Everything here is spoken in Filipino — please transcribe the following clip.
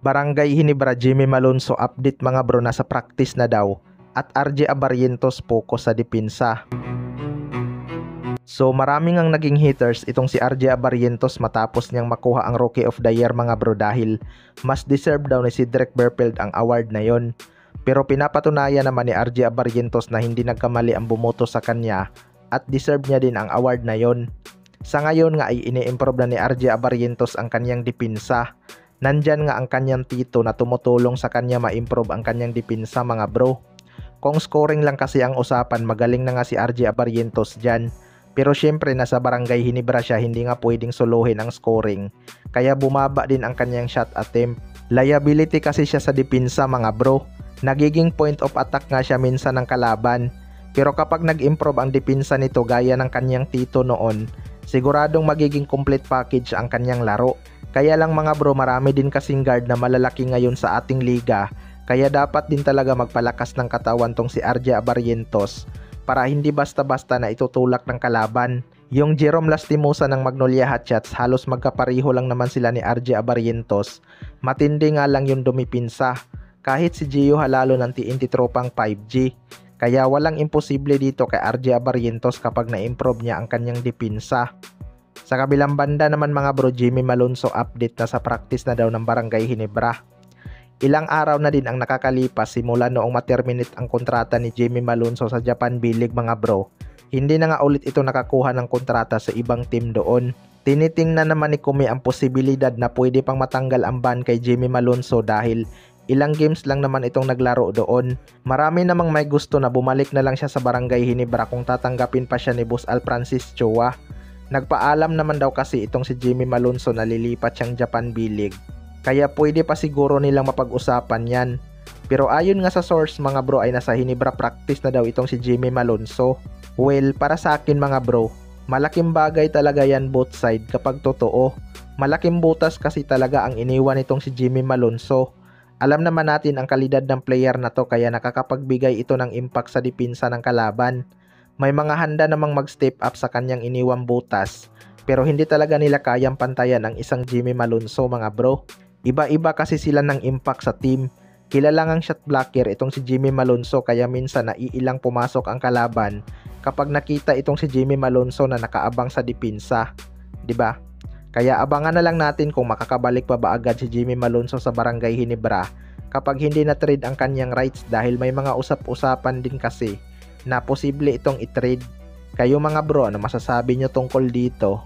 Barangay Hinebra Jimmy Malonzo update mga bro, nasa practice na daw at RJ Abarrientos focus sa depensa. So maraming ang naging haters itong si RJ Abarrientos matapos niyang makuha ang Rookie of the Year mga bro, dahil mas deserve daw ni Cedric Berfeld ang award na yon. Pero pinapatunayan naman ni RJ Abarrientos na hindi nagkamali ang bumoto sa kanya at deserve niya din ang award na yon. Sa ngayon nga ay ini-improve na ni RJ Abarrientos ang kanyang depensa. Nandyan nga ang kanyang tito na tumutulong sa kanya ma-improve ang kanyang depensa mga bro. Kung scoring lang kasi ang usapan, magaling na nga si RJ Abarrientos dyan. Pero syempre nasa Barangay Hinebra siya, hindi nga pwedeng solohin ang scoring. Kaya bumaba din ang kanyang shot attempt. Liability kasi siya sa depensa mga bro. Nagiging point of attack nga siya minsan ng kalaban. Pero kapag nag-improve ang depensa nito gaya ng kanyang tito noon, siguradong magiging complete package ang kanyang laro. Kaya lang mga bro, marami din kasing guard na malalaki ngayon sa ating liga. Kaya dapat din talaga magpalakas ng katawan tong si RJ Abarrientos para hindi basta-basta na itutulak ng kalaban. Yung Jerome Lastimosa ng Magnolia Hotshots, halos magkapariho lang naman sila ni RJ Abarrientos. Matindi nga lang yung dumipinsa. Kahit si Gio Halalo ng TNT tropang 5G. Kaya walang imposible dito kay RJ Abarrientos kapag na-improve niya ang kanyang depensa. Sa kabilang banda naman mga bro, Jimmy Malonzo update na sa practice na daw ng Barangay Hinebra. Ilang araw na din ang nakakalipas simula noong ma-terminate ang kontrata ni Jimmy Malonzo sa Japan B-League mga bro. Hindi na nga ulit ito nakakuha ng kontrata sa ibang team doon. Tinitingnan naman ni Kumi ang posibilidad na pwede pang matanggal ang ban kay Jimmy Malonzo dahil ilang games lang naman itong naglaro doon. Marami namang may gusto na bumalik na lang siya sa Barangay Hinebra kung tatanggapin pa siya ni Boss Al Francis Chua. Nagpaalam naman daw kasi itong si Jimmy Malonzo na lilipat siyang Japan B-League. Kaya pwede pa siguro nilang mapag-usapan yan. Pero ayon nga sa source mga bro ay nasa Hinebra practice na daw itong si Jimmy Malonzo. Well, para sa akin mga bro, malaking bagay talaga yan both side kapag totoo. Malaking butas kasi talaga ang iniwan itong si Jimmy Malonzo. Alam naman natin ang kalidad ng player na to kaya nakakapagbigay ito ng impact sa depensa ng kalaban. May mga handa namang mag-step up sa kanyang iniwang butas, pero hindi talaga nila kayang pantayan ang isang Jimmy Malonzo mga bro. Iba-iba kasi sila ng impact sa team. Kilala ngang shot blocker itong si Jimmy Malonzo kaya minsan naiilang pumasok ang kalaban kapag nakita itong si Jimmy Malonzo na nakaabang sa depensa. 'Di ba? Kaya abangan na lang natin kung makakabalik pa ba agad si Jimmy Malonzo sa Barangay Hinebra kapag hindi na trade ang kanyang rights, dahil may mga usap-usapan din kasi na posible itong i-trade. Kayo mga bro, ano masasabi nyo tungkol dito?